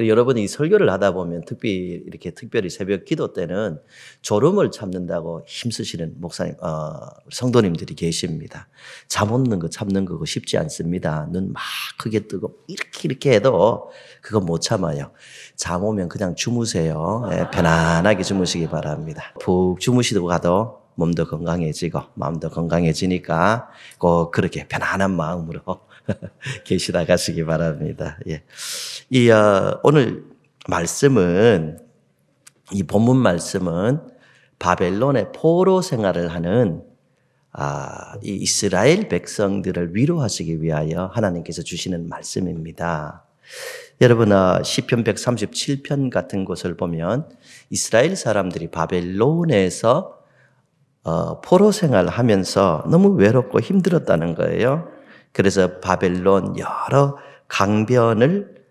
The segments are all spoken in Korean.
그리고 여러분이 설교를 하다 보면 특별히 새벽 기도 때는 졸음을 참는다고 힘쓰시는 목사님, 성도님들이 계십니다. 잠 없는 거 참는 거 쉽지 않습니다. 눈 막 크게 뜨고 이렇게 해도 그거 못 참아요. 잠 오면 그냥 주무세요. 편안하게 주무시기 바랍니다. 푹 주무시고 가도 몸도 건강해지고 마음도 건강해지니까 꼭 그렇게 편안한 마음으로 계시다 가시기 바랍니다. 예. 오늘 말씀은, 이 본문 말씀은 바벨론의 포로 생활을 하는 이 이스라엘 백성들을 위로하시기 위하여 하나님께서 주시는 말씀입니다. 여러분, 시편 137편 같은 곳을 보면 이스라엘 사람들이 바벨론에서 포로 생활을 하면서 너무 외롭고 힘들었다는 거예요. 그래서 바벨론 여러 강변을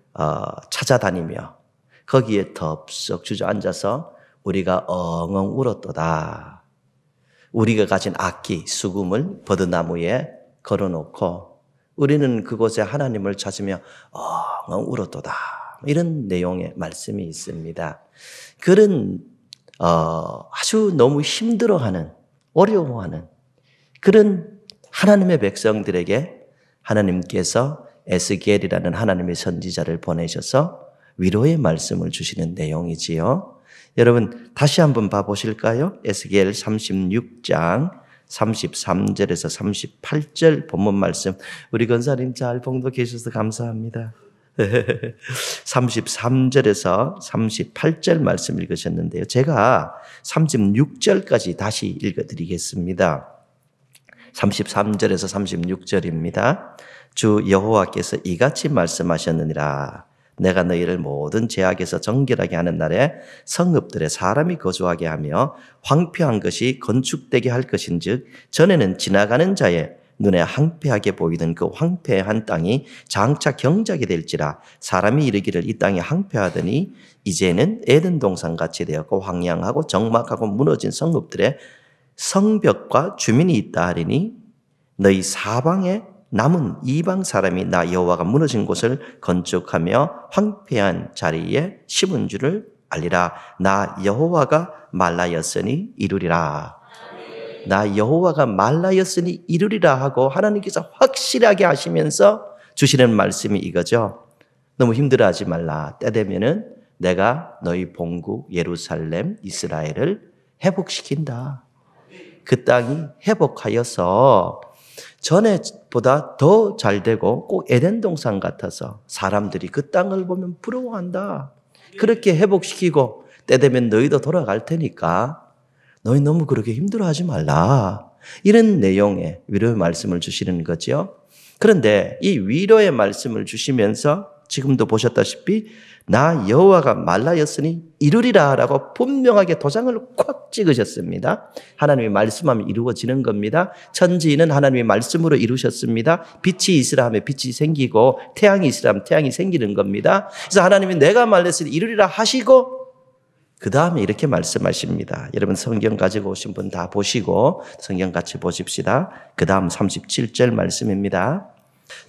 찾아다니며 거기에 덥석 주저앉아서 우리가 엉엉 울었도다. 우리가 가진 악기, 수금을 버드나무에 걸어놓고 우리는 그곳에 하나님을 찾으며 엉엉 울었도다. 이런 내용의 말씀이 있습니다. 그런 아주 너무 힘들어하는, 어려워하는 그런 하나님의 백성들에게 하나님께서 에스겔이라는 하나님의 선지자를 보내셔서 위로의 말씀을 주시는 내용이지요. 여러분 다시 한번 봐보실까요? 에스겔 36장 33절에서 38절 본문 말씀. 우리 권사님 잘 봉독해주셔서 감사합니다. 33절에서 38절 말씀 읽으셨는데요. 제가 36절까지 다시 읽어드리겠습니다. 33절에서 36절입니다. 주 여호와께서 이같이 말씀하셨느니라. 내가 너희를 모든 죄악에서 정결하게 하는 날에 성읍들에 사람이 거주하게 하며 황폐한 것이 건축되게 할 것인즉 전에는 지나가는 자의 눈에 황폐하게 보이던 그 황폐한 땅이 장차 경작이 될지라. 사람이 이르기를 이 땅이 황폐하더니 이제는 에덴 동산같이 되었고 황량하고 적막하고 무너진 성읍들에 성벽과 주민이 있다 하리니 너희 사방에 남은 이방 사람이 나 여호와가 무너진 곳을 건축하며 황폐한 자리에 심은 줄을 알리라. 나 여호와가 말하였으니 이루리라. 나 여호와가 말하였으니 이루리라 하고 하나님께서 확실하게 하시면서 주시는 말씀이 이거죠. 너무 힘들어하지 말라. 때 되면은 내가 너희 본국 예루살렘 이스라엘을 회복시킨다. 그 땅이 회복하여서 전에보다 더 잘되고 꼭 에덴 동산 같아서 사람들이 그 땅을 보면 부러워한다. 그렇게 회복시키고 때 되면 너희도 돌아갈 테니까 너희 너무 그렇게 힘들어하지 말라. 이런 내용의 위로의 말씀을 주시는 거죠. 그런데 이 위로의 말씀을 주시면서 지금도 보셨다시피 나 여호와가 말하였으니 이루리라 라고 분명하게 도장을 콱 찍으셨습니다. 하나님이 말씀하면 이루어지는 겁니다. 천지는 하나님의 말씀으로 이루셨습니다. 빛이 있으라 하면 빛이 생기고 태양이 있으라 하면 태양이 생기는 겁니다. 그래서 하나님이 내가 말했으니 이루리라 하시고 그 다음에 이렇게 말씀하십니다. 여러분 성경 가지고 오신 분 다 보시고 성경 같이 보십시다. 그 다음 37절 말씀입니다.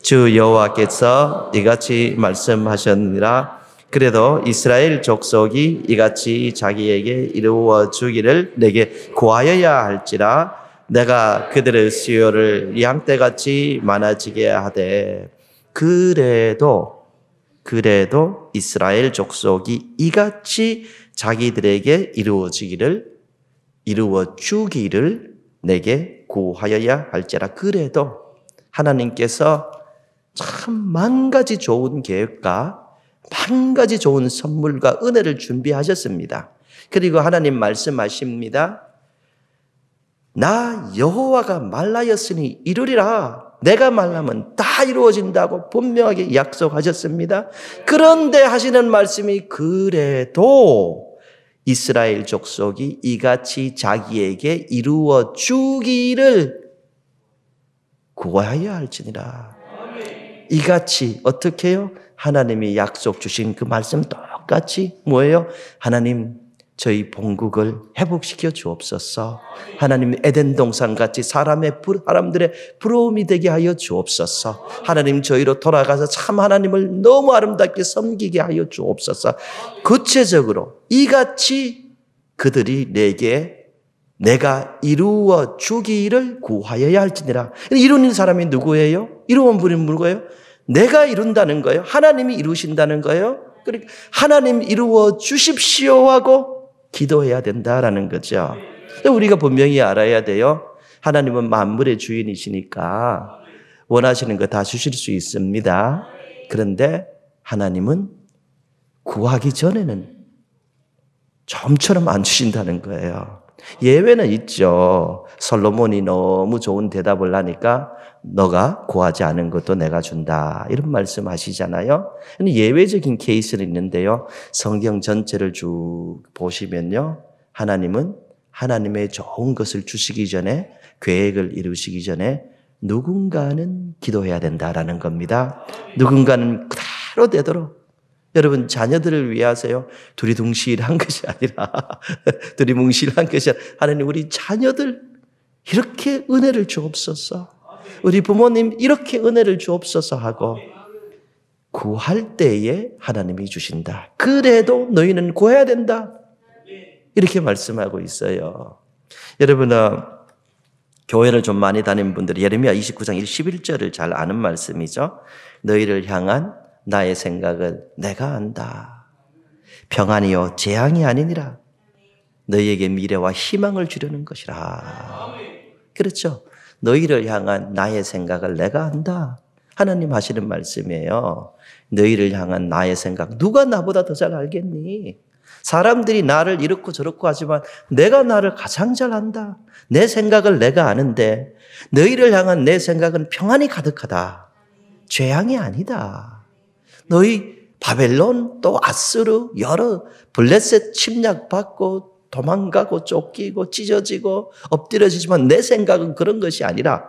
주 여호와께서 이같이 말씀하셨느니라. 그래도 이스라엘 족속이 이같이 자기에게 이루어 주기를 내게 구하여야 할지라. 내가 그들의 수요를 양떼같이 많아지게 하되 그래도 이스라엘 족속이 이같이 자기들에게 이루어 주기를 내게 구하여야 할지라. 그래도 하나님께서 참 만 가지 좋은 계획과 만 가지 좋은 선물과 은혜를 준비하셨습니다. 그리고 하나님 말씀하십니다. 나 여호와가 말하였으니 이루리라. 내가 말하면 다 이루어진다고 분명하게 약속하셨습니다. 그런데 하시는 말씀이 그래도 이스라엘 족속이 이같이 자기에게 이루어 주기를 구하여야 할지니라. 이같이 어떻게 해요? 하나님이 약속 주신 그 말씀 똑같이 뭐예요? 하나님 저희 본국을 회복시켜 주옵소서. 하나님 에덴 동산같이 사람들의 부러움이 되게 하여 주옵소서. 하나님 저희로 돌아가서 참 하나님을 너무 아름답게 섬기게 하여 주옵소서. 구체적으로 이같이 그들이 내가 이루어 주기를 구하여야 할지니라. 이루는 사람이 누구예요? 이루는 분이 누구예요? 내가 이룬다는 거예요. 하나님이 이루신다는 거예요. 그러니까 하나님 이루어 주십시오 하고 기도해야 된다라는 거죠. 우리가 분명히 알아야 돼요. 하나님은 만물의 주인이시니까 원하시는 거 다 주실 수 있습니다. 그런데 하나님은 구하기 전에는 좀처럼 안 주신다는 거예요. 예외는 있죠. 솔로몬이 너무 좋은 대답을 하니까 너가 구하지 않은 것도 내가 준다. 이런 말씀 하시잖아요. 예외적인 케이스는 있는데요. 성경 전체를 쭉 보시면요. 하나님은 하나님의 좋은 것을 주시기 전에, 계획을 이루시기 전에 누군가는 기도해야 된다라는 겁니다. 누군가는 그대로 되도록. 여러분 자녀들을 위하세요. 두리둥실한 것이 아니라 두리뭉실한 것이 아니라 하나님 우리 자녀들 이렇게 은혜를 주옵소서. 우리 부모님 이렇게 은혜를 주옵소서 하고 구할 때에 하나님이 주신다. 그래도 너희는 구해야 된다. 이렇게 말씀하고 있어요. 여러분은 교회를 좀 많이 다니는 분들이 예레미야 29장 11절을 잘 아는 말씀이죠. 너희를 향한 나의 생각을 내가 안다. 평안이요 재앙이 아니니라. 너희에게 미래와 희망을 주려는 것이라. 그렇죠. 너희를 향한 나의 생각을 내가 안다. 하나님 하시는 말씀이에요. 너희를 향한 나의 생각. 누가 나보다 더 잘 알겠니? 사람들이 나를 이렇고 저렇고 하지만 내가 나를 가장 잘 안다. 내 생각을 내가 아는데 너희를 향한 내 생각은 평안이 가득하다. 재앙이 아니다. 너희 바벨론 또 아스루 여러 블레셋 침략받고 도망가고 쫓기고 찢어지고 엎드려지지만 내 생각은 그런 것이 아니라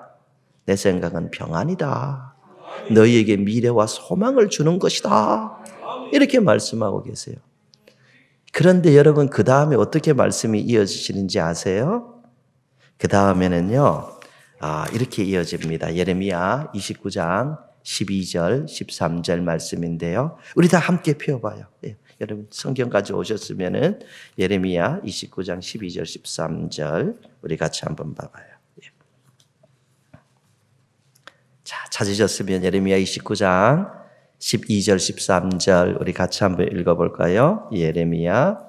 내 생각은 평안이다. 너희에게 미래와 소망을 주는 것이다. 이렇게 말씀하고 계세요. 그런데 여러분 그 다음에 어떻게 말씀이 이어지시는지 아세요? 그 다음에는요 이렇게 이어집니다. 예레미야 29장 12절 13절 말씀인데요. 우리 다 함께 펴봐요. 여러분 성경 가져오셨으면은 예레미야 29장 12절 13절 우리 같이 한번 봐봐요. 자, 찾으셨으면 예레미야 29장 12절 13절 우리 같이 한번 읽어볼까요? 예레미야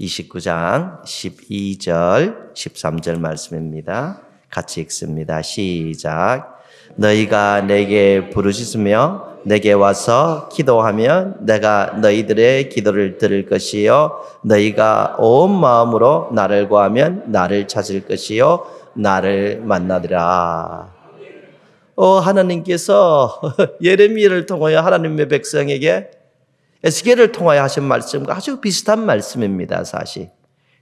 29장 12절 13절 말씀입니다. 같이 읽습니다. 시작. 너희가 내게 부르짖으며 내게 와서 기도하면 내가 너희들의 기도를 들을 것이요 너희가 온 마음으로 나를 구하면 나를 찾을 것이요 나를 만나리라. 하나님께서 예레미야를 통하여 하나님의 백성에게 에스겔을 통하여 하신 말씀과 아주 비슷한 말씀입니다. 사실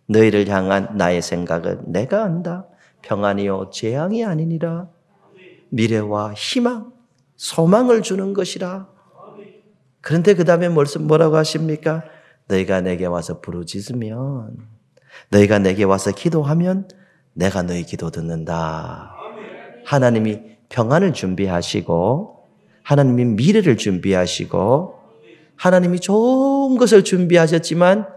너희를 향한 나의 생각은 내가 안다. 평안이요 재앙이 아니니라. 미래와 희망, 소망을 주는 것이라. 그런데 그 다음에 뭐라고 하십니까? 너희가 내게 와서 부르짖으면, 너희가 내게 와서 기도하면 내가 너희 기도 듣는다. 하나님이 평안을 준비하시고 하나님이 미래를 준비하시고 하나님이 좋은 것을 준비하셨지만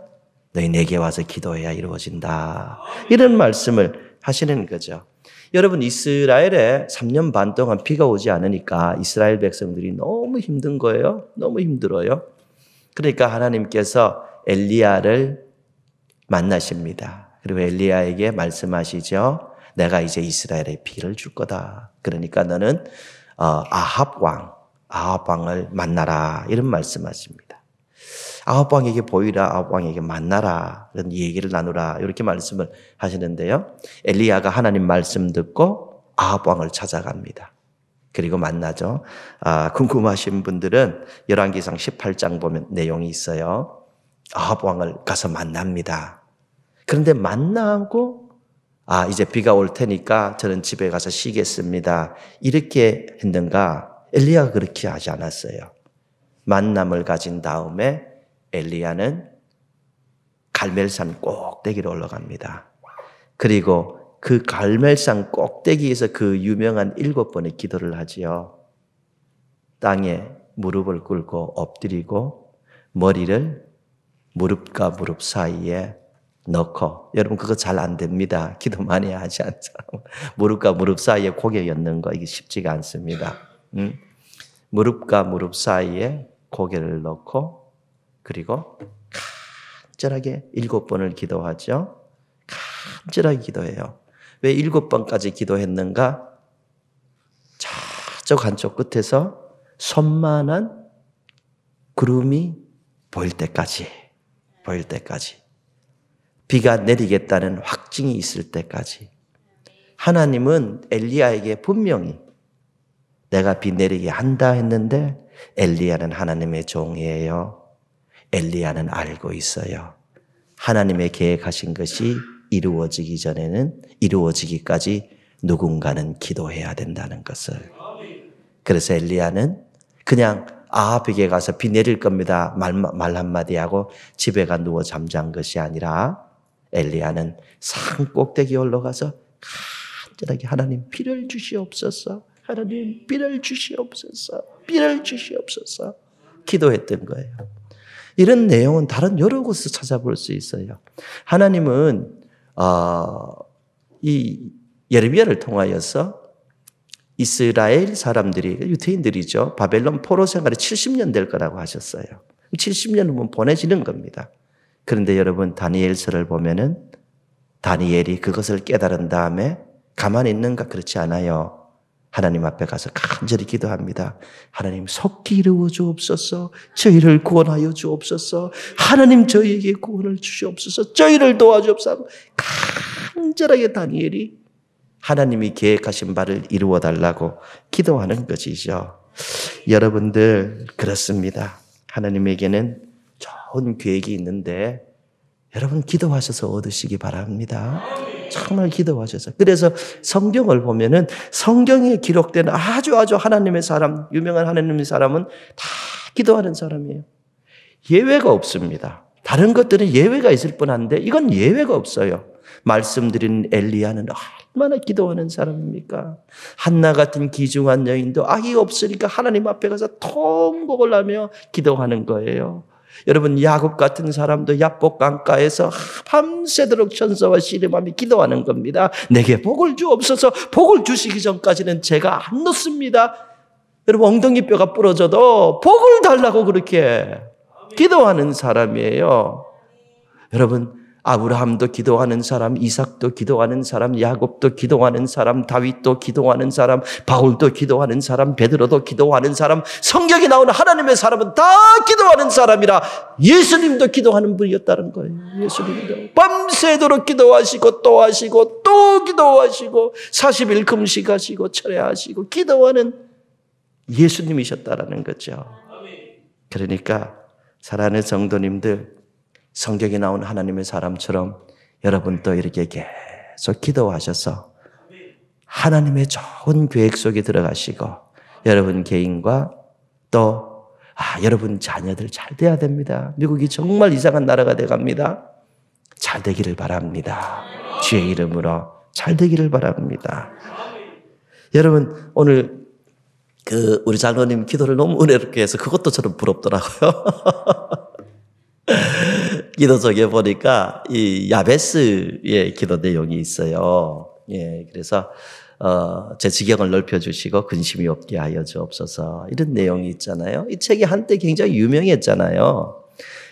너희 내게 와서 기도해야 이루어진다. 이런 말씀을 하시는 거죠. 여러분 이스라엘에 3년 반 동안 비가 오지 않으니까 이스라엘 백성들이 너무 힘든 거예요. 너무 힘들어요. 그러니까 하나님께서 엘리야를 만나십니다. 그리고 엘리야에게 말씀하시죠. 내가 이제 이스라엘에 비를 줄 거다. 그러니까 너는 아합 왕을 만나라. 이런 말씀하십니다. 아합 왕에게 보이라, 아합 왕에게 만나라, 이런 얘기를 나누라 이렇게 말씀을 하시는데요. 엘리야가 하나님 말씀 듣고 아합 왕을 찾아갑니다. 그리고 만나죠. 궁금하신 분들은 열왕기상 18장 보면 내용이 있어요. 아합 왕을 가서 만납니다. 그런데 만나고 이제 비가 올 테니까 저는 집에 가서 쉬겠습니다. 이렇게 했는가? 엘리야가 그렇게 하지 않았어요. 만남을 가진 다음에 엘리야는 갈멜산 꼭대기로 올라갑니다. 그리고 그 갈멜산 꼭대기에서 그 유명한 7번의 기도를 하지요. 땅에 무릎을 꿇고 엎드리고 머리를 무릎과 무릎 사이에 넣고, 여러분 그거 잘 안 됩니다. 기도 많이 하지 않는 사람. 무릎과 무릎 사이에 고개 얹는 거 이게 쉽지가 않습니다. 무릎과 무릎 사이에 고개를 넣고 그리고 간절하게 7번을 기도하죠. 간절하게 기도해요. 왜 7번까지 기도했는가? 저쪽 한쪽 끝에서 손만한 구름이 보일 때까지, 비가 내리겠다는 확증이 있을 때까지. 하나님은 엘리야에게 분명히 내가 비 내리게 한다 했는데 엘리야는 하나님의 종이에요. 엘리야는 알고 있어요. 하나님의 계획하신 것이 이루어지기 전에는, 이루어지기까지 누군가는 기도해야 된다는 것을. 그래서 엘리야는 그냥 아합에게 가서 비 내릴 겁니다 말 한마디 하고 집에 가 누워 잠잔 것이 아니라 엘리야는 산 꼭대기에 올라가서 간절하게 하나님 비를 주시옵소서, 하나님 비를 주시옵소서, 비를 주시옵소서 기도했던 거예요. 이런 내용은 다른 여러 곳에서 찾아볼 수 있어요. 하나님은 이 예레미야를 통하여서 이스라엘 사람들이, 유대인들이죠, 바벨론 포로 생활이 70년 될 거라고 하셨어요. 70년 후면 보내지는 겁니다. 그런데 여러분 다니엘서를 보면은 다니엘이 그것을 깨달은 다음에 가만히 있는가? 그렇지 않아요. 하나님 앞에 가서 간절히 기도합니다. 하나님 속히 이루어 주옵소서, 저희를 구원하여 주옵소서, 하나님 저희에게 구원을 주시옵소서, 저희를 도와주옵소서. 간절하게 다니엘이 하나님이 계획하신 바를 이루어 달라고 기도하는 것이죠. 여러분들 그렇습니다. 하나님에게는 좋은 계획이 있는데 여러분 기도하셔서 얻으시기 바랍니다. 정말 기도하셔서. 그래서 성경을 보면은 성경에 기록된 아주 하나님의 사람, 유명한 하나님의 사람은 다 기도하는 사람이에요. 예외가 없습니다. 다른 것들은 예외가 있을 뻔한데 이건 예외가 없어요. 말씀드린 엘리야는 얼마나 기도하는 사람입니까? 한나 같은 귀중한 여인도 아기 없으니까 하나님 앞에 가서 통곡을 하며 기도하는 거예요. 여러분 야곱 같은 사람도 야복 강가에서 밤새도록 천사와 씨름하며 기도하는 겁니다. 내게 복을 주옵소서. 복을 주시기 전까지는 제가 안 놓습니다. 여러분 엉덩이 뼈가 부러져도 복을 달라고 그렇게 기도하는 사람이에요. 여러분 아브라함도 기도하는 사람, 이삭도 기도하는 사람, 야곱도 기도하는 사람, 다윗도 기도하는 사람, 바울도 기도하는 사람, 베드로도 기도하는 사람, 성경에 나오는 하나님의 사람은 다 기도하는 사람이라 예수님도 기도하는 분이었다는 거예요. 예수님도 밤새도록 기도하시고 또 하시고 또 기도하시고 40일 금식하시고 철회하시고 기도하는 예수님이셨다라는 거죠. 그러니까 사랑하는 성도님들, 성경에 나온 하나님의 사람처럼 여러분도 이렇게 계속 기도하셔서 하나님의 좋은 계획 속에 들어가시고 여러분 개인과 또 여러분 자녀들 잘 돼야 됩니다. 미국이 정말 이상한 나라가 돼갑니다. 잘 되기를 바랍니다. 주의 이름으로 잘 되기를 바랍니다. 여러분 오늘 우리 장로님 기도를 너무 은혜롭게 해서 그것도 저는 부럽더라고요. 기도 속에 보니까 이 야베스의 기도 내용이 있어요. 예, 그래서 제 지경을 넓혀주시고 근심이 없게 하여 주옵소서 이런 내용이 있잖아요. 이 책이 한때 굉장히 유명했잖아요.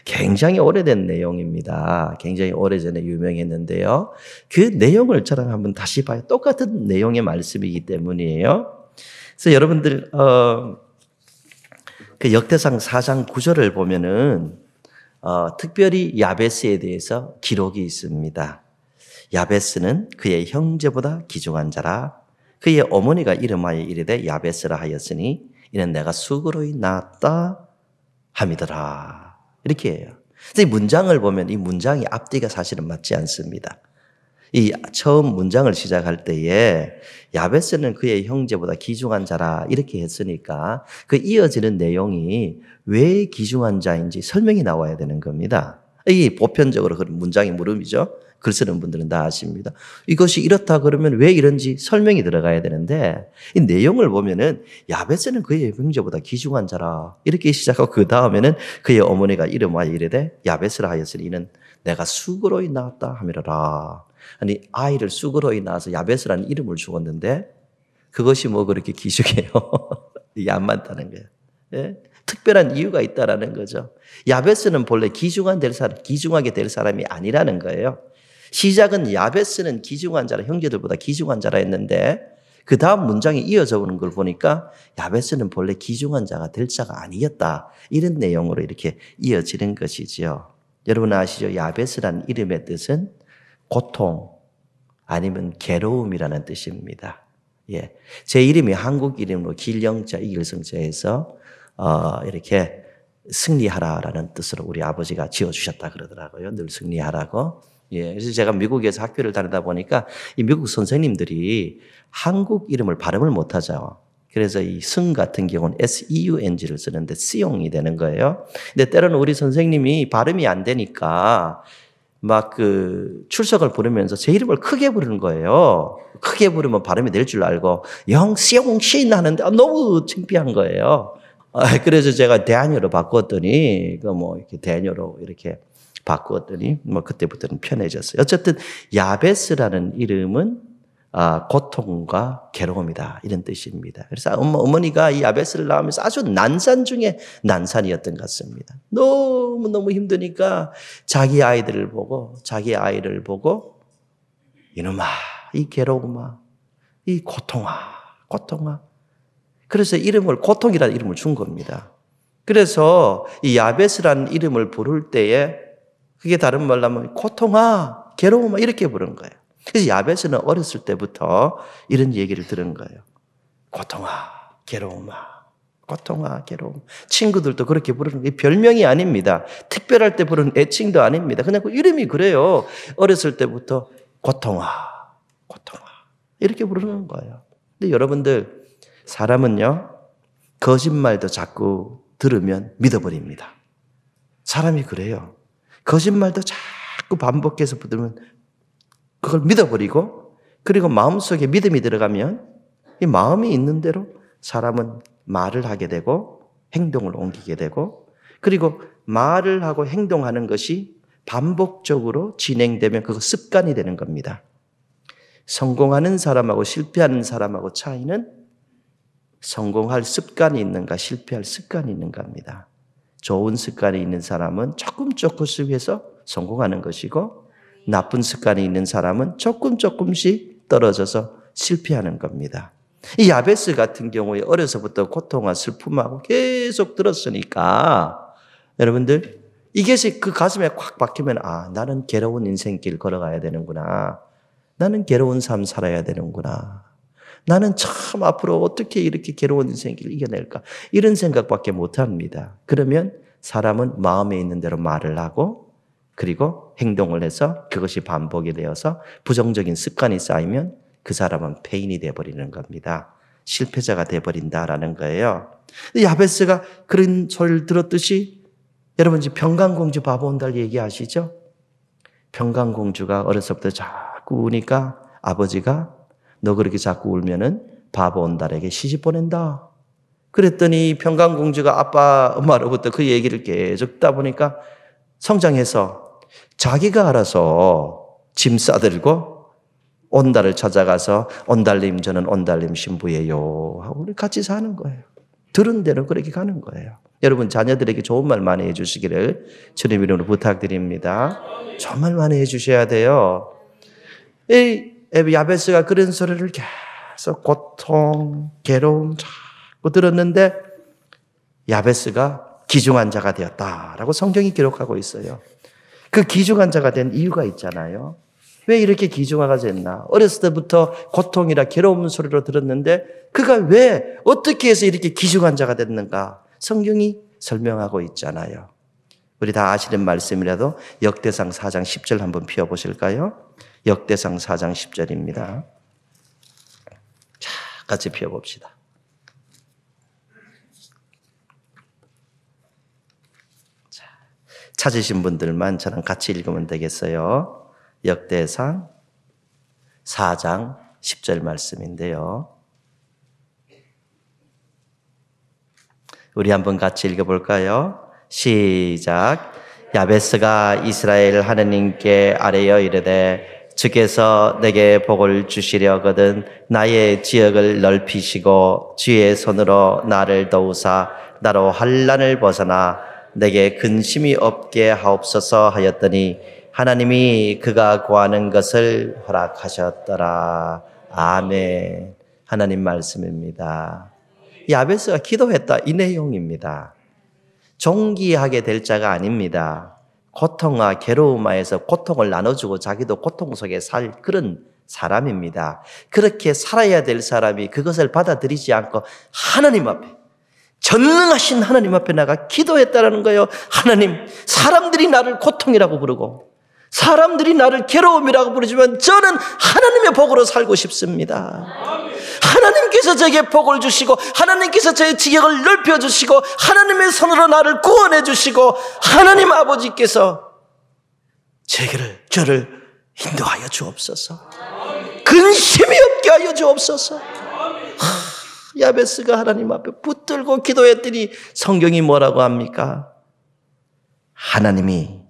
굉장히 오래된 내용입니다. 굉장히 오래전에 유명했는데요. 그 내용을 저랑 한번 다시 봐요. 똑같은 내용의 말씀이기 때문이에요. 그래서 여러분들 그 역대상 4장 9절을 보면은 특별히 야베스에 대해서 기록이 있습니다. 야베스는 그의 형제보다 귀중한 자라. 그의 어머니가 이름하여 이르되 야베스라 하였으니 이는 내가 수고로이 낳았다 함이더라. 이렇게 해요. 이 문장을 보면 이 문장이 앞뒤가 사실은 맞지 않습니다. 이 처음 문장을 시작할 때에 야베스는 그의 형제보다 귀중한 자라 이렇게 했으니까 그 이어지는 내용이 왜 귀중한 자인지 설명이 나와야 되는 겁니다. 이 보편적으로 그런 문장의 물음이죠. 글 쓰는 분들은 다 아십니다. 이것이 이렇다 그러면 왜 이런지 설명이 들어가야 되는데 이 내용을 보면은 야베스는 그의 형제보다 귀중한 자라 이렇게 시작하고 그 다음에는 그의 어머니가 이름하여 이르되 야베스라 하였으니 이는 내가 수고로이 낳았다 하미라라. 아니 아이를 수고로이 낳아서 야베스라는 이름을 주었는데 그것이 뭐 그렇게 귀중해요. 이게 안 많다는 거예요. 예? 특별한 이유가 있다라는 거죠. 야베스는 본래 귀중하게 될 사람이 아니라는 거예요. 시작은 야베스는 귀중한 자라, 형제들보다 귀중한 자라 했는데 그 다음 문장이 이어져 오는 걸 보니까 야베스는 본래 귀중한 자가 될 자가 아니었다. 이런 내용으로 이렇게 이어지는 것이지요. 여러분 아시죠? 야베스라는 이름의 뜻은 고통 아니면 괴로움이라는 뜻입니다. 예. 제 이름이 한국 이름으로 길영자 이길성자에서 이렇게 승리하라라는 뜻으로 우리 아버지가 지어주셨다 그러더라고요. 늘 승리하라고. 예. 그래서 제가 미국에서 학교를 다니다 보니까 이 미국 선생님들이 한국 이름을 발음을 못하죠. 그래서 이 승 같은 경우는 SEUNG를 쓰는데 쓰용이 되는 거예요. 근데 때로는 우리 선생님이 발음이 안 되니까 막 그 출석을 부르면서 제 이름을 크게 부르는 거예요. 크게 부르면 발음이 될 줄 알고 영시용신 하는데 너무 창피한 거예요. 그래서 제가 대한여로 바꿨더니 그 뭐 이렇게 대한여로 이렇게 바꾸었더니 뭐 그때부터는 편해졌어요. 어쨌든 야베스라는 이름은 고통과 괴로움이다 이런 뜻입니다. 그래서 어머니가 이 야베스를 낳으면서 아주 난산 중에 난산이었던 것 같습니다. 너무 힘드니까 자기 아이를 보고 이놈아 이 괴로움아 이 고통아 그래서 이름을 고통이라는 이름을 준 겁니다. 그래서 이 야베스라는 이름을 부를 때에 그게 다른 말로 하면 고통아 괴로움아 이렇게 부른 거예요. 그래서 야베스는 어렸을 때부터 이런 얘기를 들은 거예요. 고통아, 괴로움아, 고통아, 괴로움. 친구들도 그렇게 부르는 게 별명이 아닙니다. 특별할 때 부르는 애칭도 아닙니다. 그냥 그 이름이 그래요. 어렸을 때부터 고통아, 이렇게 부르는 거예요. 근데 여러분들, 사람은요, 거짓말도 자꾸 들으면 믿어버립니다. 사람이 그래요. 거짓말도 자꾸 반복해서 들으면 그걸 믿어버리고 그리고 마음속에 믿음이 들어가면 이 마음이 있는 대로 사람은 말을 하게 되고 행동을 옮기게 되고 그리고 말을 하고 행동하는 것이 반복적으로 진행되면 그거 습관이 되는 겁니다. 성공하는 사람하고 실패하는 사람하고 차이는 성공할 습관이 있는가 실패할 습관이 있는가입니다. 좋은 습관이 있는 사람은 조금씩 해서 성공하는 것이고 나쁜 습관이 있는 사람은 조금씩 떨어져서 실패하는 겁니다. 이 야베스 같은 경우에 어려서부터 고통과 슬픔하고 계속 들었으니까 여러분들 이것이 그 가슴에 꽉 박히면 나는 괴로운 인생길 걸어가야 되는구나. 나는 괴로운 삶 살아야 되는구나. 나는 참 앞으로 어떻게 이렇게 괴로운 인생길 이겨낼까. 이런 생각밖에 못합니다. 그러면 사람은 마음에 있는 대로 말을 하고 그리고 행동을 해서 그것이 반복이 되어서 부정적인 습관이 쌓이면 그 사람은 폐인이 되어버리는 겁니다. 실패자가 되어버린다라는 거예요. 야베스가 그런 소리를 들었듯이 여러분 지금 평강공주 바보 온달 얘기하시죠? 평강공주가 어려서부터 자꾸 우니까 아버지가 너 그렇게 자꾸 울면은 바보 온달에게 시집 보낸다. 그랬더니 평강공주가 아빠 엄마로부터 그 얘기를 계속 듣다 보니까 성장해서 자기가 알아서 짐 싸들고 온달을 찾아가서 온달님 저는 온달님 신부예요 하고 우리 같이 사는 거예요. 들은 대로 그렇게 가는 거예요. 여러분 자녀들에게 좋은 말 많이 해주시기를 주님 이름으로 부탁드립니다. 좋은 말 많이 해주셔야 돼요. 이 야베스가 그런 소리를 계속 고통, 괴로움 자꾸 들었는데 야베스가 귀중한 자가 되었다라고 성경이 기록하고 있어요. 그 귀중한 자가 된 이유가 있잖아요. 왜 이렇게 귀중하가 됐나? 어렸을 때부터 고통이라 괴로운 소리로 들었는데 그가 왜 어떻게 해서 이렇게 귀중한 자가 됐는가? 성경이 설명하고 있잖아요. 우리 다 아시는 말씀이라도 역대상 4장 10절 한번 펴보실까요? 역대상 4장 10절입니다. 자, 같이 펴봅시다. 자, 찾으신 분들만 저랑 같이 읽으면 되겠어요. 역대상 4장 10절 말씀인데요. 우리 한번 같이 읽어볼까요? 시작. 야베스가 이스라엘 하느님께 아뢰어 이르되 주께서 내게 복을 주시려거든 나의 지역을 넓히시고 주의 손으로 나를 도우사 나로 환난을 벗어나 내게 근심이 없게 하옵소서 하였더니 하나님이 그가 구하는 것을 허락하셨더라. 아멘. 하나님 말씀입니다. 야베스가 기도했다, 이 내용입니다. 존귀하게 될 자가 아닙니다. 고통과 괴로움에서 고통을 나눠주고 자기도 고통 속에 살 그런 사람입니다. 그렇게 살아야 될 사람이 그것을 받아들이지 않고 하나님 앞에, 전능하신 하나님 앞에 나가 기도했다라는 거예요. 하나님, 사람들이 나를 고통이라고 부르고 사람들이 나를 괴로움이라고 부르지만 저는 하나님의 복으로 살고 싶습니다. 하나님께서 저에게 복을 주시고 하나님께서 저의 지역을 넓혀주시고 하나님의 손으로 나를 구원해 주시고 하나님 아버지께서 저를 인도하여 주옵소서. 근심이 없게 하여 주옵소서. 야베스가 하나님 앞에 붙들고 기도했더니 성경이 뭐라고 합니까? 하나님이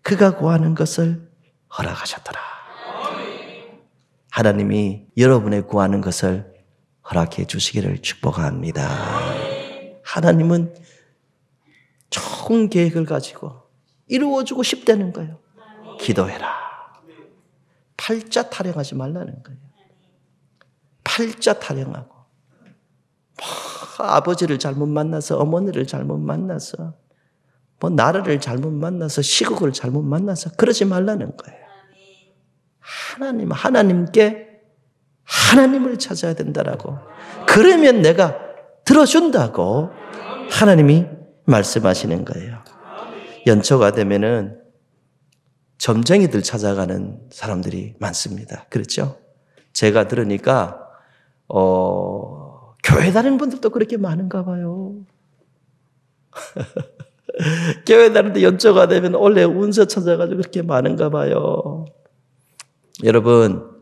그가 구하는 것을 허락하셨더라. 하나님이 여러분의 구하는 것을 허락해 주시기를 축복합니다. 하나님은 좋은 계획을 가지고 이루어주고 싶다는 거예요. 기도해라. 팔자 타령하지 말라는 거예요. 팔자 타령하고 아버지를 잘못 만나서 어머니를 잘못 만나서 나라를 잘못 만나서 시국을 잘못 만나서 그러지 말라는 거예요. 하나님께 하나님을 찾아야 된다라고. 그러면 내가 들어준다고 하나님이 말씀하시는 거예요. 연초가 되면은 점쟁이들 찾아가는 사람들이 많습니다. 그렇죠? 제가 들으니까 교회 다니는 분들도 그렇게 많은가 봐요. 교회 다니는데 연초가 되면 원래 운세 찾아가지고 그렇게 많은가 봐요. 여러분,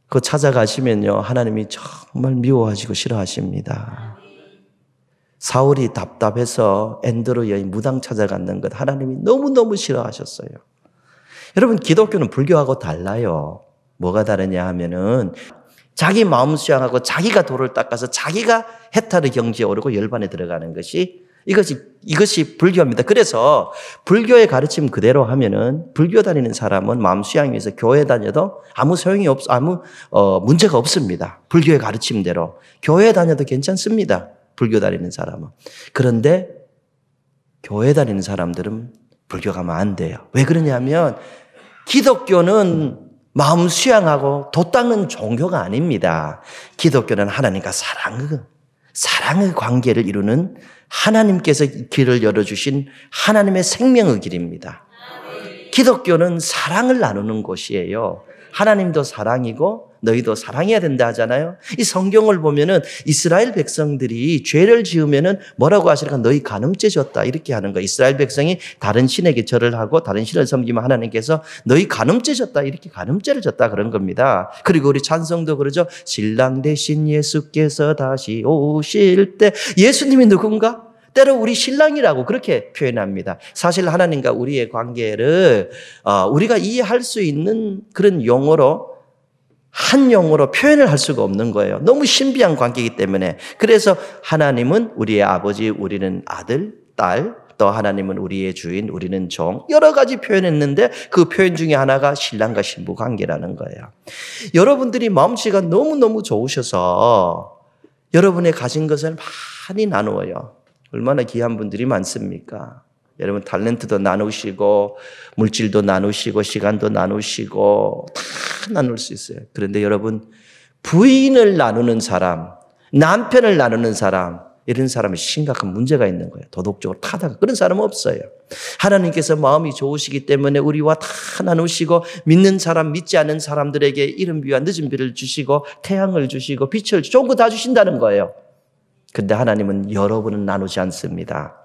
그거 찾아가시면요, 하나님이 정말 미워하시고 싫어하십니다. 사울이 답답해서 엔드로 여인 무당 찾아갔는 것 하나님이 너무너무 싫어하셨어요. 여러분, 기독교는 불교하고 달라요. 뭐가 다르냐 하면은 자기 마음 수양하고 자기가 돌을 닦아서 자기가 해탈의 경지에 오르고 열반에 들어가는 것이 이것이 불교입니다. 그래서 불교의 가르침 그대로 하면은 불교 다니는 사람은 마음 수양이 위해서 교회 다녀도 아무 소용이 문제가 없습니다. 불교의 가르침대로. 교회 다녀도 괜찮습니다. 불교 다니는 사람은. 그런데 교회 다니는 사람들은 불교 가면 안 돼요. 왜 그러냐면 기독교는 마음 수양하고 도 닦는 종교가 아닙니다. 기독교는 하나님과 사랑의 관계를 이루는 하나님께서 길을 열어주신 하나님의 생명의 길입니다. 기독교는 사랑을 나누는 곳이에요. 하나님도 사랑이고 너희도 사랑해야 된다 하잖아요. 이 성경을 보면은 이스라엘 백성들이 죄를 지으면은 뭐라고 하시니까 너희 간음죄 졌다 이렇게 하는 거예요. 이스라엘 백성이 다른 신에게 절을 하고 다른 신을 섬기면 하나님께서 너희 간음죄 졌다 이렇게 간음죄를 졌다 그런 겁니다. 그리고 우리 찬송도 그러죠. 신랑 대신 예수께서 다시 오실 때 예수님이 누군가? 때로 우리 신랑이라고 그렇게 표현합니다. 사실 하나님과 우리의 관계를 우리가 이해할 수 있는 그런 용어로 한 용어로 표현을 할 수가 없는 거예요. 너무 신비한 관계이기 때문에. 그래서 하나님은 우리의 아버지, 우리는 아들, 딸, 또 하나님은 우리의 주인, 우리는 종, 여러 가지 표현했는데 그 표현 중에 하나가 신랑과 신부 관계라는 거예요. 여러분들이 마음씨가 너무너무 좋으셔서 여러분의 가진 것을 많이 나누어요. 얼마나 귀한 분들이 많습니까? 여러분 탤런트도 나누시고 물질도 나누시고 시간도 나누시고 다 나눌 수 있어요. 그런데 여러분 부인을 나누는 사람, 남편을 나누는 사람, 이런 사람이 심각한 문제가 있는 거예요. 도덕적으로 타다가. 그런 사람은 없어요. 하나님께서 마음이 좋으시기 때문에 우리와 다 나누시고 믿는 사람, 믿지 않는 사람들에게 이른 비와 늦은 비를 주시고 태양을 주시고 빛을 좋은 거 다 주신다는 거예요. 근데 하나님은 여러분은 나누지 않습니다.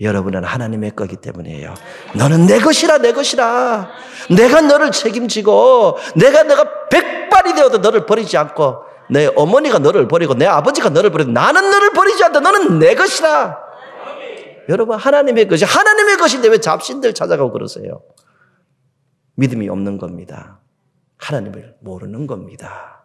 여러분은 하나님의 거기 때문이에요. 너는 내 것이라, 내 것이라. 내가 너를 책임지고 내가 백발이 되어도 너를 버리지 않고 내 어머니가 너를 버리고 내 아버지가 너를 버리고 나는 너를 버리지 않다. 너는 내 것이라. 여러분, 하나님의 것이 하나님의 것인데 왜 잡신들 찾아가고 그러세요? 믿음이 없는 겁니다. 하나님을 모르는 겁니다.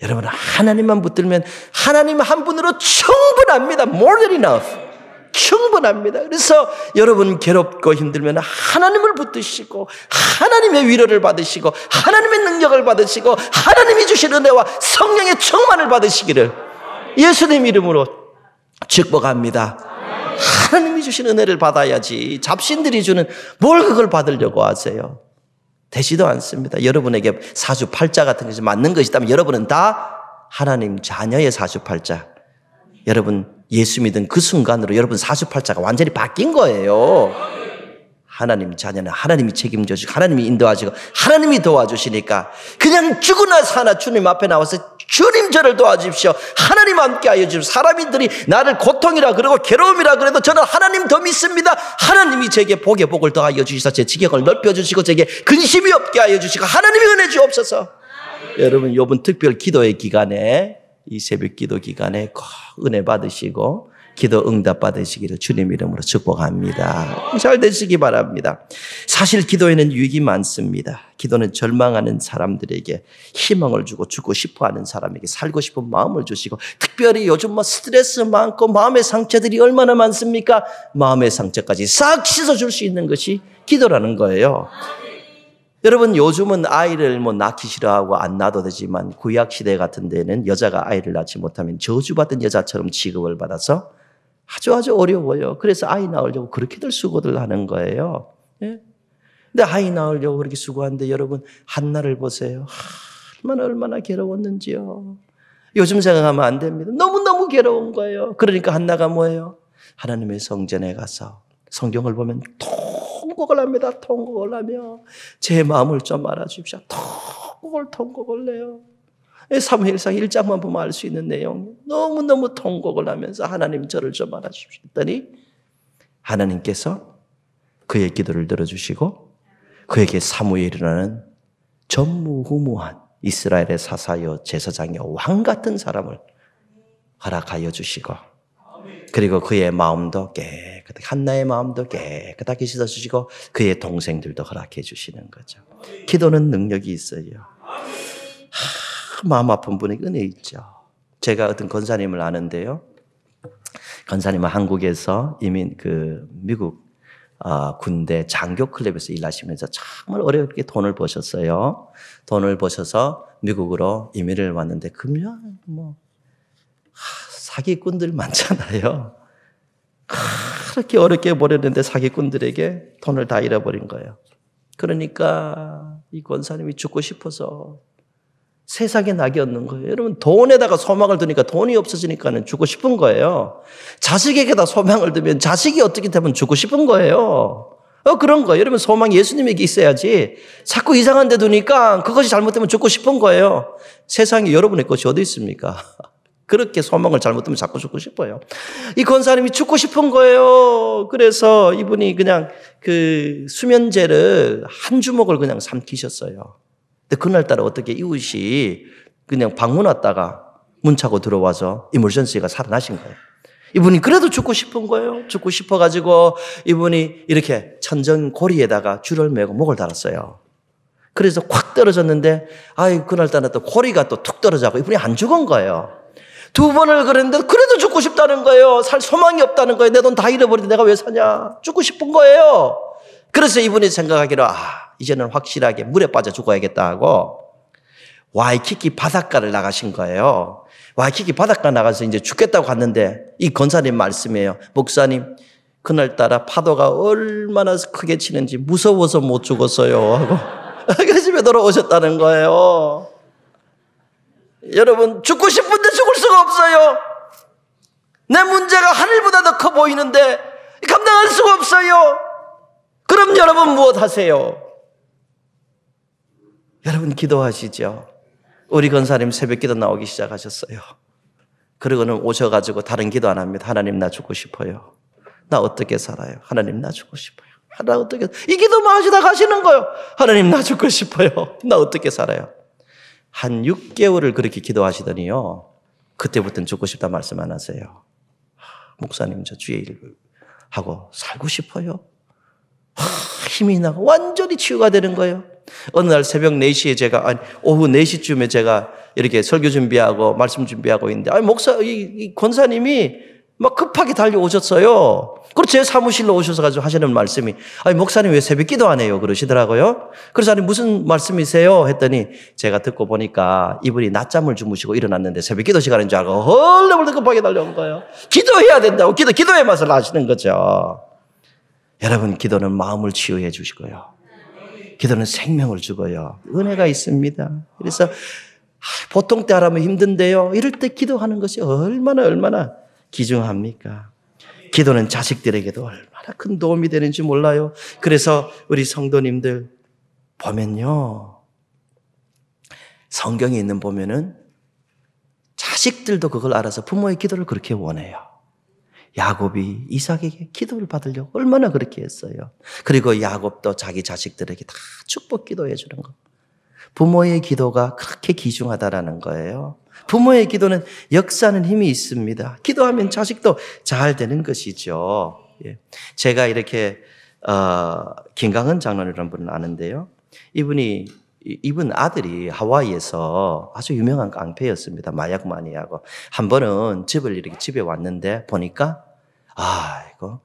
여러분, 하나님만 붙들면 하나님 한 분으로 충분합니다. More than enough. 충분합니다. 그래서 여러분 괴롭고 힘들면 하나님을 붙드시고 하나님의 위로를 받으시고 하나님의 능력을 받으시고 하나님이 주신 은혜와 성령의 충만을 받으시기를 예수님 이름으로 축복합니다. 하나님이 주신 은혜를 받아야지 잡신들이 주는 뭘 그걸 받으려고 하세요? 되지도 않습니다. 여러분에게 사주팔자 같은 것이 맞는 것이 있다면 여러분은 다 하나님 자녀의 사주팔자. 여러분 예수 믿은 그 순간으로 여러분 사주팔자가 완전히 바뀐 거예요. 하나님 자녀는 하나님이 책임져 주시고 하나님이 인도하시고 하나님이 도와주시니까 그냥 죽으나 사나 주님 앞에 나와서 주님 저를 도와주십시오. 하나님 함께 하여 주십시오. 사람들이 나를 고통이라 그러고 괴로움이라 그래도 저는 하나님 더 믿습니다. 하나님이 제게 복에 복을 더하여 주시사 제 지경을 넓혀주시고 제게 근심이 없게 하여 주시고 하나님의 은혜 주옵소서. 여러분 이번 특별 기도의 기간에 이 새벽 기도 기간에 꼭 은혜 받으시고 기도 응답 받으시기를 주님 이름으로 축복합니다. 잘 되시기 바랍니다. 사실 기도에는 유익이 많습니다. 기도는 절망하는 사람들에게 희망을 주고 죽고 싶어하는 사람에게 살고 싶은 마음을 주시고 특별히 요즘 스트레스 많고 마음의 상처들이 얼마나 많습니까? 마음의 상처까지 싹 씻어줄 수 있는 것이 기도라는 거예요. 여러분 요즘은 아이를 낳기 싫어하고 안 낳아도 되지만 구약 시대 같은 데는 여자가 아이를 낳지 못하면 저주받은 여자처럼 취급을 받아서 아주 어려워요. 그래서 아이 낳으려고 그렇게들 수고들 하는 거예요. 예? 근데 아이 낳으려고 그렇게 수고하는데 여러분 한나를 보세요. 얼마나 괴로웠는지요. 요즘 생각하면 안 됩니다. 너무너무 괴로운 거예요. 그러니까 한나가 뭐예요? 하나님의 성전에 가서 성경을 보면 통곡을 합니다. 통곡을 하며 제 마음을 좀 알아주십시오. 통곡을 해요. 사무엘상 1장만 보면 알 수 있는 내용. 너무너무 통곡을 하면서 하나님 저를 좀 알아주십시오 했더니 하나님께서 그의 기도를 들어주시고 그에게 사무엘이라는 전무후무한 이스라엘의 사사여 제사장여 왕 같은 사람을 허락하여 주시고 그리고 그의 마음도 깨끗하게 한나의 마음도 깨끗하게 씻어주시고 그의 동생들도 허락해 주시는 거죠. 기도는 능력이 있어요. 마음 아픈 분에게 은혜 있죠. 제가 어떤 권사님을 아는데요. 권사님은 한국에서 이민 미국 군대 장교 클럽에서 일하시면서 정말 어렵게 돈을 버셨어요. 돈을 버셔서 미국으로 이민을 왔는데 그러면 사기꾼들 많잖아요. 그렇게 어렵게 버렸는데 사기꾼들에게 돈을 다 잃어버린 거예요. 그러니까 이 권사님이 죽고 싶어서 세상에 낙이 없는 거예요. 여러분 돈에다가 소망을 두니까 돈이 없어지니까는 죽고 싶은 거예요. 자식에게다 소망을 두면 자식이 어떻게 되면 죽고 싶은 거예요. 그런 거예요. 여러분 소망이 예수님에게 있어야지 자꾸 이상한 데 두니까 그것이 잘못되면 죽고 싶은 거예요. 세상에 여러분의 것이 어디 있습니까? 그렇게 소망을 잘못하면 자꾸 죽고 싶어요. 이 권사님이 죽고 싶은 거예요. 그래서 이분이 그냥 수면제를 한 주먹을 그냥 삼키셨어요. 근데 그날따라 어떻게 이웃이 그냥 방문 왔다가 문 차고 들어와서 이머전시가 살아나신 거예요. 이분이 그래도 죽고 싶은 거예요. 죽고 싶어가지고 이분이 이렇게 천정 고리에다가 줄을 매고 목을 달았어요. 그래서 콱 떨어졌는데 그날따라 또 고리가 또 툭 떨어져서 이분이 안 죽은 거예요. 두 번을 그랬는데 그래도 죽고 싶다는 거예요. 살 소망이 없다는 거예요. 내 돈 다 잃어버리는데 내가 왜 사냐. 죽고 싶은 거예요. 그래서 이분이 생각하기로 이제는 확실하게 물에 빠져 죽어야겠다 하고 와이키키 바닷가를 나가신 거예요. 와이키키 바닷가 나가서 이제 죽겠다고 갔는데 이 권사님 말씀이에요. 목사님 그날따라 파도가 얼마나 크게 치는지 무서워서 못 죽었어요 하고 그 집에 돌아오셨다는 거예요. 여러분 죽고 싶은데 죽을 수가 없어요. 내 문제가 하늘보다 더 커 보이는데 감당할 수가 없어요. 그럼 여러분 무엇 하세요? 여러분 기도하시죠. 우리 권사님 새벽 기도 나오기 시작하셨어요. 그러고는 오셔가지고 다른 기도 안 합니다. 하나님 나 죽고 싶어요. 나 어떻게 살아요? 하나님 나 죽고 싶어요. 나 어떻게 이 기도만 하시다 가시는 거예요. 하나님 나 죽고 싶어요. 나 어떻게 살아요? 한 6개월을 그렇게 기도하시더니요. 그때부터는 죽고 싶다 말씀 안 하세요. 목사님 저 주의 일을 하고 살고 싶어요. 힘이 나고 완전히 치유가 되는 거예요. 어느 날 새벽 4시에 오후 4시쯤에 제가 이렇게 설교 준비하고 말씀 준비하고 있는데, 이 권사님이 막 급하게 달려오셨어요. 그리고 제 사무실로 오셔서 가지고 하시는 말씀이, 목사님 왜 새벽 기도 안 해요? 그러시더라고요. 그래서 무슨 말씀이세요? 했더니 제가 듣고 보니까 이분이 낮잠을 주무시고 일어났는데 새벽 기도 시간인 줄 알고 헐레벌떡 급하게 달려온 거예요. 기도해야 된다고 기도의 맛을 아시는 거죠. 여러분 기도는 마음을 치유해 주시고요. 기도는 생명을 주고요. 은혜가 있습니다. 그래서 보통 때 하라면 힘든데요. 이럴 때 기도하는 것이 얼마나 귀중합니까? 기도는 자식들에게도 얼마나 큰 도움이 되는지 몰라요. 그래서 우리 성도님들 보면요. 성경에 있는 보면은 자식들도 그걸 알아서 부모의 기도를 그렇게 원해요. 야곱이 이삭에게 기도를 받으려고 얼마나 그렇게 했어요. 그리고 야곱도 자기 자식들에게 다 축복 기도해 주는 거. 부모의 기도가 그렇게 귀중하다라는 거예요. 부모의 기도는 역사하는 힘이 있습니다. 기도하면 자식도 잘 되는 것이죠. 제가 이렇게 김강은 장로님이라는 분을 아는데요. 이분 아들이 하와이에서 아주 유명한 깡패였습니다. 마약 많이 하고. 한 번은 집에 왔는데 보니까 이거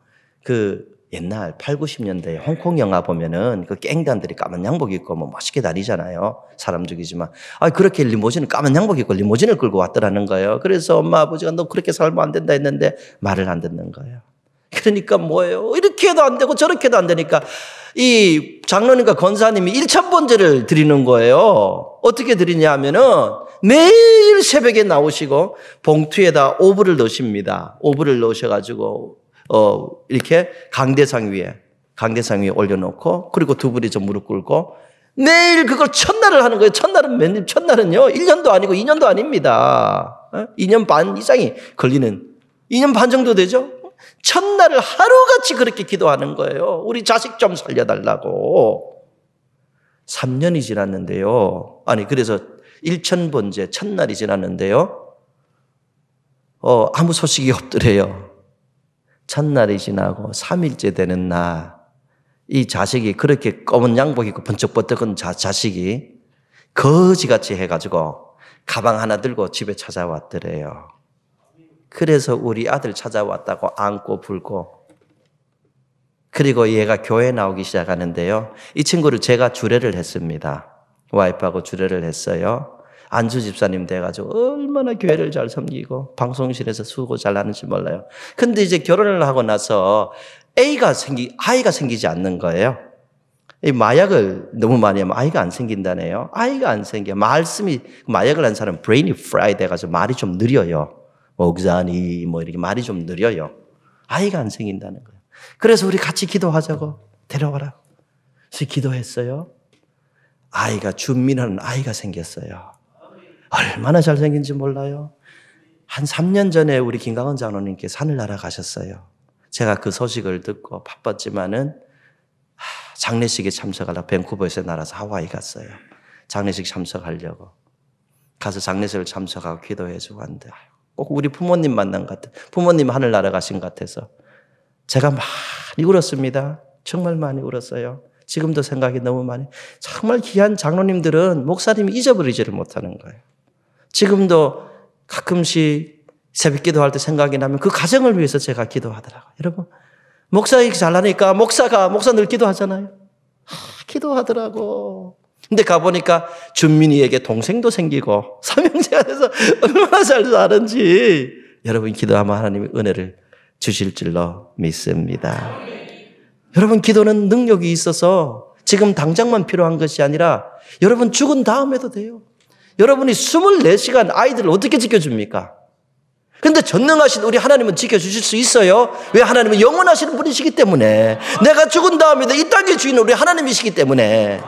옛날 8, 90년대 홍콩 영화 보면은 그 갱단들이 까만 양복 입고 멋있게 다니잖아요. 사람 죽이지만. 그렇게 까만 양복 입고 리무진을 끌고 왔더라는 거예요. 그래서 엄마 아버지가 너 그렇게 살면 안 된다 했는데 말을 안 듣는 거예요. 그러니까 뭐예요? 이렇게 해도 안 되고 저렇게 해도 안 되니까 이 장로님과 권사님이 1,000번제를 드리는 거예요. 어떻게 드리냐 하면은 매일 새벽에 나오시고 봉투에다 오브를 넣으십니다. 오브를 넣으셔가지고 이렇게 강대상 위에 올려놓고 그리고 두 분이 좀 무릎 꿇고 매일 그걸 첫날을 하는 거예요. 첫날은요 1년도 아니고 2년도 아닙니다. 2년 반 이상이 걸리는 2년 반 정도 되죠. 첫날을 하루같이 그렇게 기도하는 거예요. 우리 자식 좀 살려달라고. 3년이 지났는데요. 그래서 1,000번째 첫날이 지났는데요. 아무 소식이 없더래요. 첫날이 지나고 3일째 되는 날, 이 자식이 그렇게 검은 양복 입고 번쩍번쩍한 자식이 거지같이 해가지고 가방 하나 들고 집에 찾아왔더래요. 그래서 우리 아들 찾아왔다고 안고 불고, 그리고 얘가 교회 나오기 시작하는데요. 이 친구를 제가 주례를 했습니다. 와이프하고 주례를 했어요. 안주 집사님 돼가지고 얼마나 교회를 잘 섬기고 방송실에서 수고 잘 하는지 몰라요. 근데 이제 결혼을 하고 나서 아이가 생기지 않는 거예요. 이 마약을 너무 많이 하면 아이가 안 생긴다네요. 아이가 안 생겨. 마약을 한 사람은 브레인이 프라이 돼가지고 말이 좀 느려요. 목사니 이렇게 말이 좀 느려요. 아이가 안 생긴다는 거예요. 그래서 우리 같이 기도하자고 데려와라. 그래서 기도했어요. 준민하는 아이가 생겼어요. 얼마나 잘생긴지 몰라요. 한 3년 전에 우리 김강원 장로님께서 하늘나라 가셨어요. 제가 그 소식을 듣고 바빴지만은 장례식에 참석하려고 밴쿠버에서 날아서 하와이 갔어요. 장례식 참석하려고. 가서 장례식을 참석하고 기도해주고 왔는데 꼭 우리 부모님 만난 것 같아요. 부모님 하늘나라 가신 것 같아서 제가 많이 울었습니다. 정말 많이 울었어요. 지금도 생각이 너무 많이. 정말 귀한 장로님들은 목사님이 잊어버리지를 못하는 거예요. 지금도 가끔씩 새벽 기도할 때 생각이 나면 그 가정을 위해서 제가 기도하더라고요. 여러분, 목사 얘기 잘하니까 목사 늘 기도하잖아요. 기도하더라고. 근데 가보니까 준민이에게 동생도 생기고 삼형제가 돼서 얼마나 잘 사는지 여러분 기도하면 하나님이 은혜를 주실 줄로 믿습니다. 여러분 기도는 능력이 있어서 지금 당장만 필요한 것이 아니라 여러분 죽은 다음에도 돼요. 여러분이 24시간 아이들을 어떻게 지켜줍니까? 근데 전능하신 우리 하나님은 지켜주실 수 있어요. 왜? 하나님은 영원하시는 분이시기 때문에. 내가 죽은 다음에도 이 땅의 주인은 우리 하나님이시기 때문에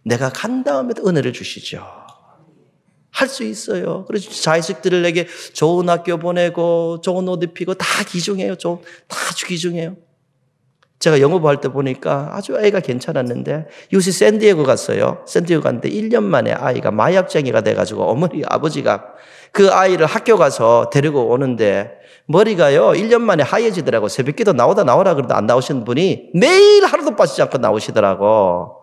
내가 간 다음에도 은혜를 주시죠. 할 수 있어요. 그래서 자식들을 내게 좋은 학교 보내고 좋은 옷 입히고 다 귀중해요. 다 귀중해요. 제가 영어부할 때 보니까 아주 애가 괜찮았는데 UC 샌디에고 갔어요. 샌디에고 갔는데 1년 만에 아이가 마약쟁이가 돼가지고 아버지가 그 아이를 학교 가서 데리고 오는데 머리가요 1년 만에 하얘지더라고. 새벽기도 나오라 그러다 안 나오시는 분이 매일 하루도 빠지지 않고 나오시더라고.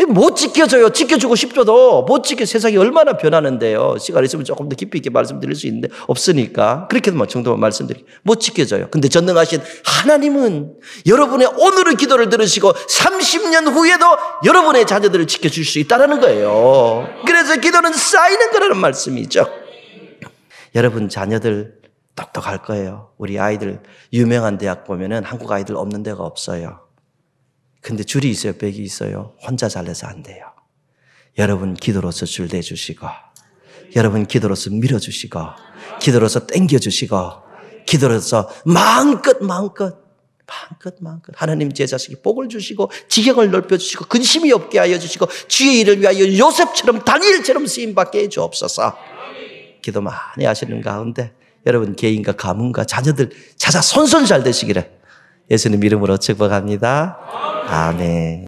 못 지켜줘요. 지켜주고 싶어도 못 지켜. 세상이 얼마나 변하는데요. 시간 있으면 조금 더 깊이 있게 말씀드릴 수 있는데 없으니까 그렇게만 정도만 말씀드리고 못 지켜줘요. 근데 전능하신 하나님은 여러분의 오늘의 기도를 들으시고 30년 후에도 여러분의 자녀들을 지켜줄 수 있다는 거예요. 그래서 기도는 쌓이는 거라는 말씀이죠. 여러분 자녀들 똑똑할 거예요. 우리 아이들 유명한 대학 보면은 한국 아이들 없는 데가 없어요. 근데 줄이 있어요? 빽이 있어요? 혼자 잘해서 안 돼요. 여러분 기도로서 줄 대주시고, 여러분 기도로서 밀어주시고, 기도로서 땡겨주시고, 기도로서 마음껏 하나님 제 자식이 복을 주시고 지경을 넓혀주시고 근심이 없게 하여 주시고 주의 일을 위하여 요셉처럼 다니엘처럼 쓰임받게 해주옵소서. 기도 많이 하시는 가운데 여러분 개인과 가문과 자녀들 찾아 손손 잘 되시기를 예수님 이름으로 축복합니다. 아멘.